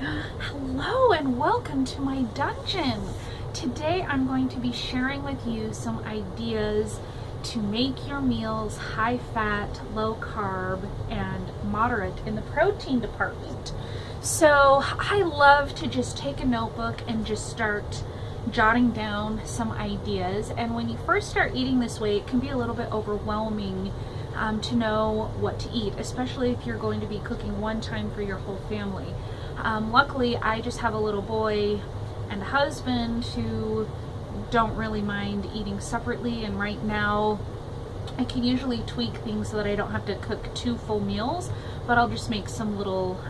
Hello and welcome to my dungeon. Today I'm going to be sharing with you some ideas to make your meals high fat, low carb, and moderate in the protein department. So I love to just take a notebook and just start jotting down some ideas. And when you first start eating this way, it can be a little bit overwhelming to know what to eat, especially if you're going to be cooking one time for your whole family. Luckily, I just have a little boy and a husband who don't really mind eating separately, and right now I can usually tweak things so that I don't have to cook 2 full meals, but I'll just make some little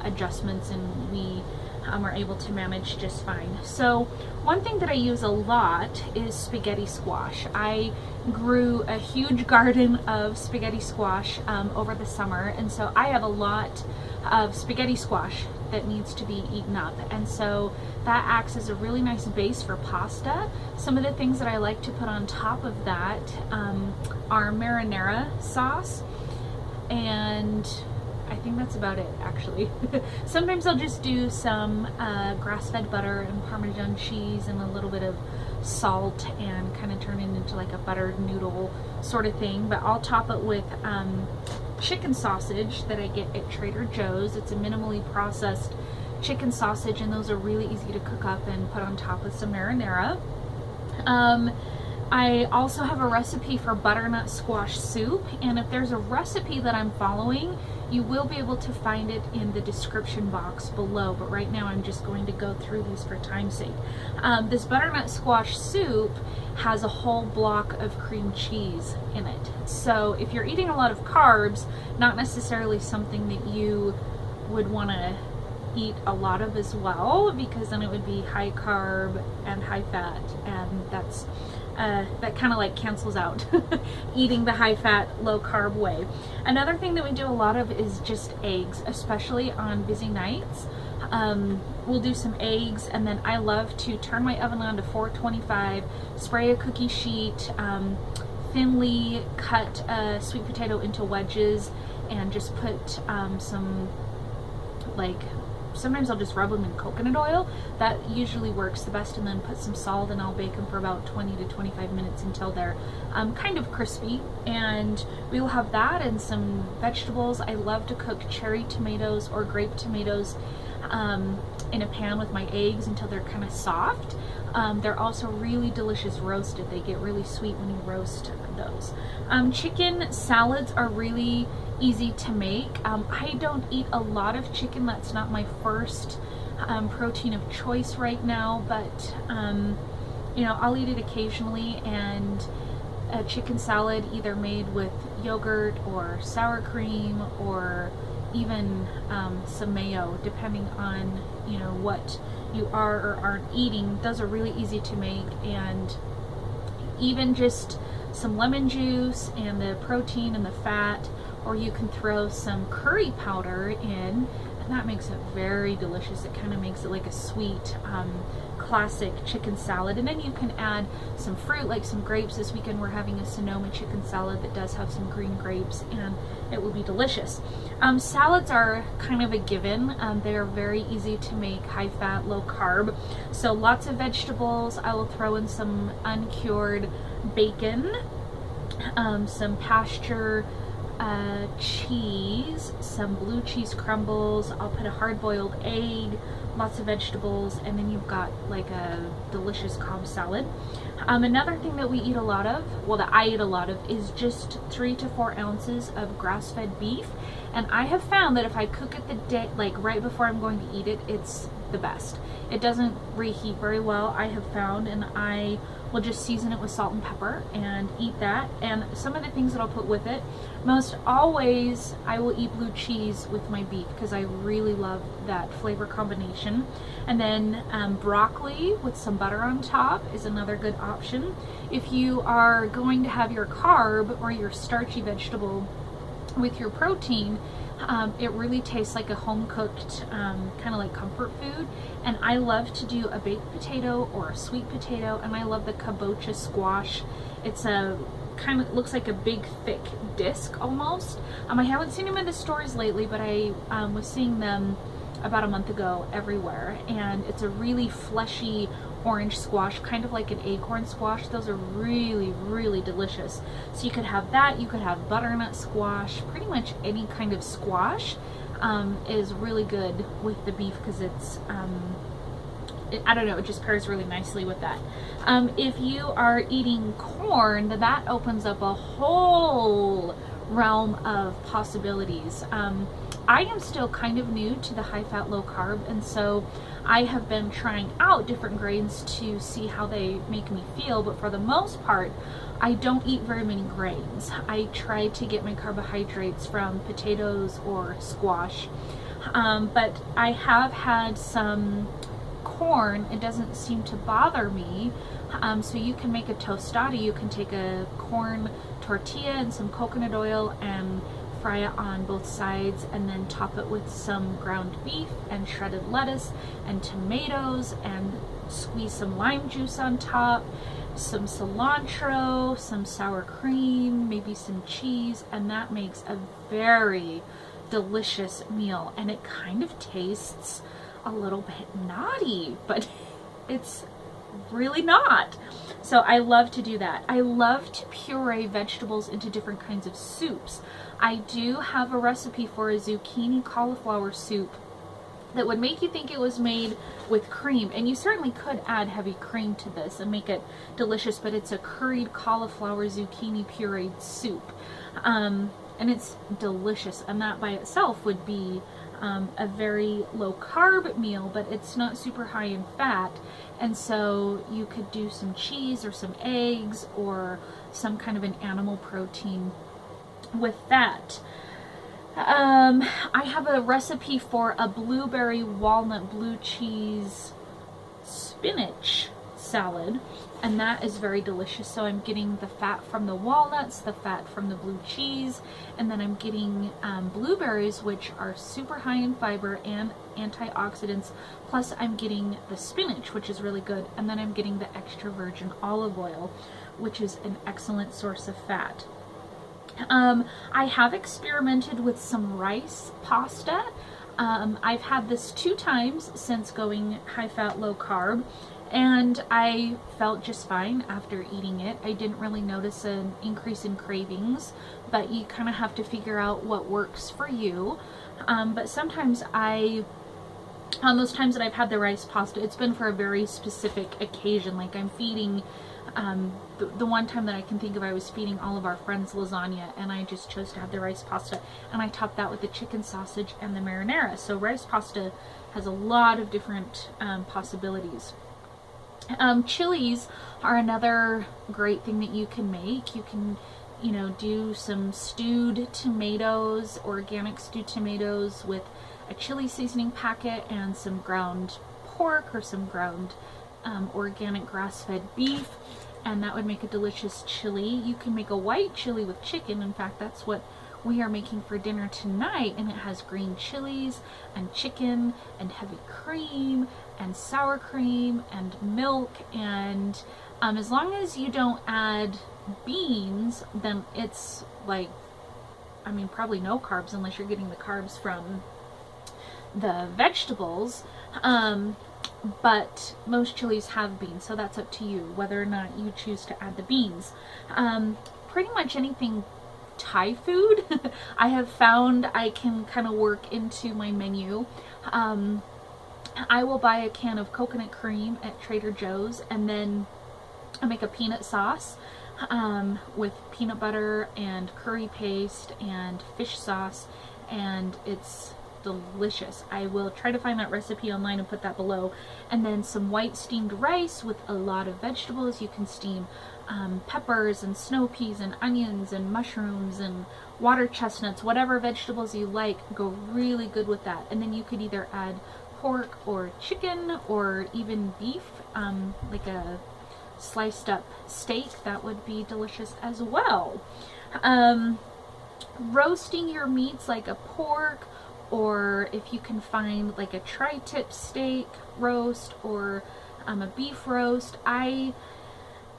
adjustments and we are able to manage just fine. So one thing that I use a lot is spaghetti squash. I grew a huge garden of spaghetti squash over the summer, and so I have a lot of spaghetti squash that needs to be eaten up, and so that acts as a really nice base for pasta. Some of the things that I like to put on top of that are marinara sauce, and I think that's about it, actually. Sometimes I'll just do some grass-fed butter and Parmesan cheese and a little bit of salt and kind of turn it into like a buttered noodle sort of thing. But I'll top it with chicken sausage that I get at Trader Joe's. It's a minimally processed chicken sausage, and those are really easy to cook up and put on top with some marinara. I also have a recipe for butternut squash soup, and if there's a recipe that I'm following, you will be able to find it in the description box below, but right now I'm just going to go through these for time's sake. This butternut squash soup has a whole block of cream cheese in it. So if you're eating a lot of carbs, not necessarily something that you would want to eat a lot of as well, because then it would be high carb and high fat, and that's that kind of like cancels out eating the high fat, low carb way. Another thing that we do a lot of is just eggs, especially on busy nights. We'll do some eggs, and then I love to turn my oven on to 425, spray a cookie sheet, thinly cut a sweet potato into wedges, and just put some, like, sometimes I'll just rub them in coconut oil. That usually works the best, and then put some salt, and I'll bake them for about 20 to 25 minutes until they're kind of crispy. And we will have that and some vegetables. I love to cook cherry tomatoes or grape tomatoes in a pan with my eggs until they're kind of soft. They're also really delicious roasted. They get really sweet when you roast those. Chicken salads are really easy to make. I don't eat a lot of chicken. That's not my first protein of choice right now, but you know, I'll eat it occasionally. And a chicken salad either made with yogurt or sour cream or even some mayo, depending on, you know, what you are or aren't eating. Those are really easy to make, and even just some lemon juice and the protein and the fat, or you can throw some curry powder in, and that makes it very delicious. It kind of makes it like a sweet classic chicken salad. And then you can add some fruit, like some grapes. This weekend we're having a Sonoma chicken salad that does have some green grapes, and it will be delicious. Salads are kind of a given. They're very easy to make, high fat, low carb. So lots of vegetables. I will throw in some uncured bacon, some pasture cheese, some blue cheese crumbles. I'll put a hard-boiled egg, lots of vegetables, and then you've got like a delicious Cobb salad. Another thing that we eat a lot of, well, that I eat a lot of, is just 3 to 4 ounces of grass-fed beef. And I have found that if I cook it the day, like right before I'm going to eat it, it's the best. It doesn't reheat very well, I have found, and I will just season it with salt and pepper and eat that. And some of the things that I'll put with it, most always I will eat blue cheese with my beef because I really love that flavor combination. And then broccoli with some butter on top is another good option. If you are going to have your carb or your starchy vegetable with your protein, it really tastes like a home-cooked kind of like comfort food. And I love to do a baked potato or a sweet potato, and I love the kabocha squash. It's a kind of looks like a big thick disc almost. I haven't seen them in the stores lately, but I was seeing them about a month ago everywhere, and it's a really fleshy orange squash, kind of like an acorn squash. Those are really, really delicious. So you could have that, you could have butternut squash, pretty much any kind of squash is really good with the beef, because it's I don't know, it just pairs really nicely with that. If you are eating corn, that opens up a whole realm of possibilities. I am still kind of new to the high fat, low carb, and so I have been trying out different grains to see how they make me feel, but for the most part, I don't eat very many grains. I try to get my carbohydrates from potatoes or squash, but I have had some corn. It doesn't seem to bother me. So you can make a tostada. You can take a corn tortilla and some coconut oil and fry it on both sides, and then top it with some ground beef and shredded lettuce and tomatoes, and squeeze some lime juice on top, some cilantro, some sour cream, maybe some cheese, and that makes a very delicious meal. And it kind of tastes a little bit naughty, but it's really not. So I love to do that. I love to puree vegetables into different kinds of soups. I do have a recipe for a zucchini cauliflower soup that would make you think it was made with cream, and you certainly could add heavy cream to this and make it delicious, but it's a curried cauliflower zucchini pureed soup, and it's delicious, and that by itself would be a very low carb meal, but it's not super high in fat, and so you could do some cheese or some eggs or some kind of an animal protein with that. I have a recipe for a blueberry walnut blue cheese spinach salad, and that is very delicious. So I'm getting the fat from the walnuts, the fat from the blue cheese, and then I'm getting blueberries, which are super high in fiber and antioxidants, plus I'm getting the spinach, which is really good, and then I'm getting the extra virgin olive oil, which is an excellent source of fat. I have experimented with some rice pasta. I've had this 2 times since going high fat, low carb, and I felt just fine after eating it. I didn't really notice an increase in cravings, but you kind of have to figure out what works for you. But sometimes on those times that I've had the rice pasta, it's been for a very specific occasion. Like I'm feeding, the one time that I can think of, I was feeding all of our friends lasagna, and I just chose to have the rice pasta, and I topped that with the chicken sausage and the marinara. So rice pasta has a lot of different possibilities. Chilies are another great thing that you can make. You can, do some stewed tomatoes, organic stewed tomatoes with a chili seasoning packet and some ground pork or some ground organic grass-fed beef, and that would make a delicious chili. You can make a white chili with chicken. In fact, that's what we are making for dinner tonight, and it has green chilies and chicken and heavy cream and sour cream and milk, and as long as you don't add beans, then it's like, probably no carbs unless you're getting the carbs from the vegetables, but most chilies have beans, so that's up to you whether or not you choose to add the beans. Pretty much anything Thai food I have found I can kind of work into my menu. I will buy a can of coconut cream at Trader Joe's, and then I make a peanut sauce with peanut butter and curry paste and fish sauce, and it's delicious. I will try to find that recipe online and put that below. And then some white steamed rice with a lot of vegetables. You can steam peppers and snow peas and onions and mushrooms and water chestnuts, whatever vegetables you like go really good with that. And then you could either add pork or chicken or even beef, like a sliced up steak. That would be delicious as well. Roasting your meats like a pork, or if you can find like a tri-tip steak roast or a beef roast. I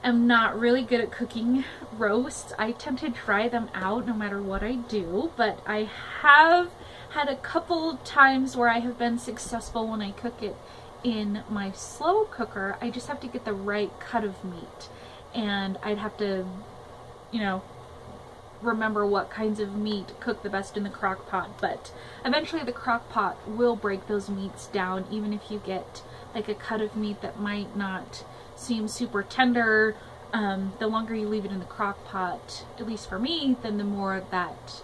am not really good at cooking roasts. I tend to dry them out no matter what I do, but I have had a couple times where I have been successful when I cook it in my slow cooker. I just have to get the right cut of meat, and I'd have to, you know, remember what kinds of meat cook the best in the crock pot, but eventually the crock pot will break those meats down, even if you get like a cut of meat that might not seem super tender. The longer you leave it in the crock pot, at least for me, then the more that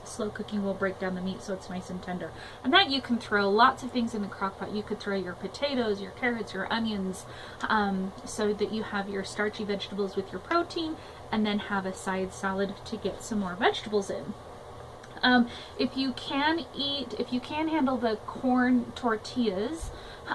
slow cooking will break down the meat so it's nice and tender. And that you can throw lots of things in the crock pot. You could throw your potatoes, your carrots, your onions, so that you have your starchy vegetables with your protein, and then have a side salad to get some more vegetables in. If you can handle the corn tortillas,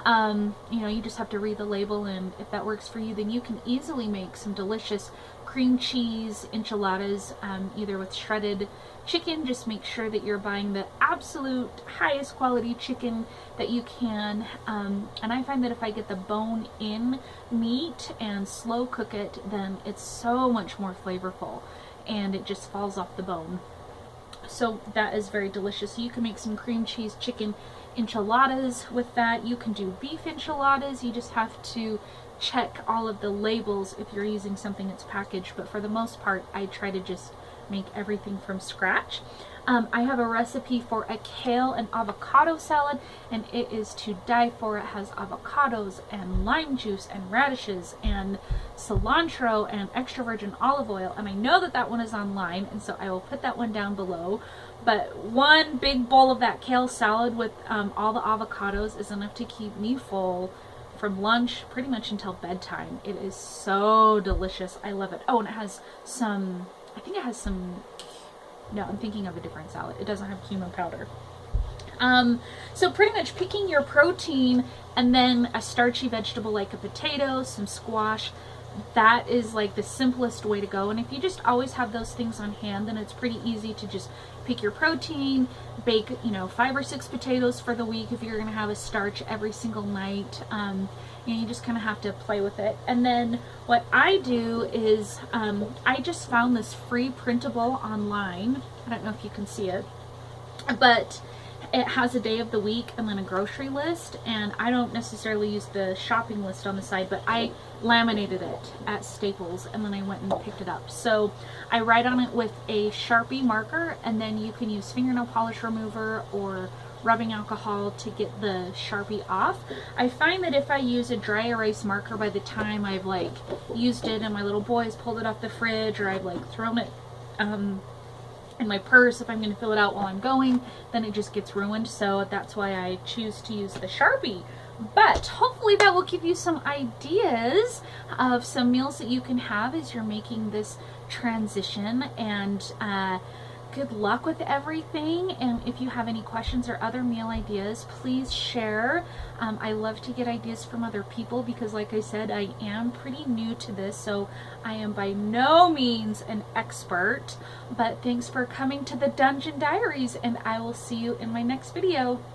you know, you just have to read the label, and if that works for you, then you can easily make some delicious cream cheese enchiladas, either with shredded chicken. Just make sure that you're buying the absolute highest quality chicken that you can. And I find that if I get the bone-in meat and slow cook it, then it's so much more flavorful and it just falls off the bone. So that is very delicious. So you can make some cream cheese chicken enchiladas with that. You can do beef enchiladas. You just have to check all of the labels if you're using something that's packaged, but for the most part I try to just make everything from scratch. I have a recipe for a kale and avocado salad, and it is to die for. It has avocados and lime juice and radishes and cilantro and extra virgin olive oil, and I know that that one is online, and so I will put that one down below. But one big bowl of that kale salad with all the avocados is enough to keep me full from lunch pretty much until bedtime. It is so delicious. I love it. Oh, and it has some, I think it has some, no, I'm thinking of a different salad. It doesn't have cumin powder. So pretty much picking your protein and then a starchy vegetable like a potato, some squash, that is like the simplest way to go. And if you just always have those things on hand, then it's pretty easy to just pick your protein, bake, you know, 5 or 6 potatoes for the week if you're going to have a starch every single night. You just kind of have to play with it. And then what I do is I just found this free printable online. I don't know if you can see it, but it has a day of the week and then a grocery list, and I don't necessarily use the shopping list on the side, but I laminated it at Staples and then I went and picked it up. So I write on it with a Sharpie marker, and then you can use fingernail polish remover or rubbing alcohol to get the Sharpie off. I find that if I use a dry erase marker, by the time I've like used it and my little boy has pulled it off the fridge, or I've like thrown it in my purse, if I'm going to fill it out while I'm going, then it just gets ruined. So that's why I choose to use the Sharpie. But hopefully that will give you some ideas of some meals that you can have as you're making this transition. And good luck with everything. And if you have any questions or other meal ideas, please share. I love to get ideas from other people because, like I said, I am pretty new to this, so I am by no means an expert. But thanks for coming to the Dungeon Diaries, and I will see you in my next video.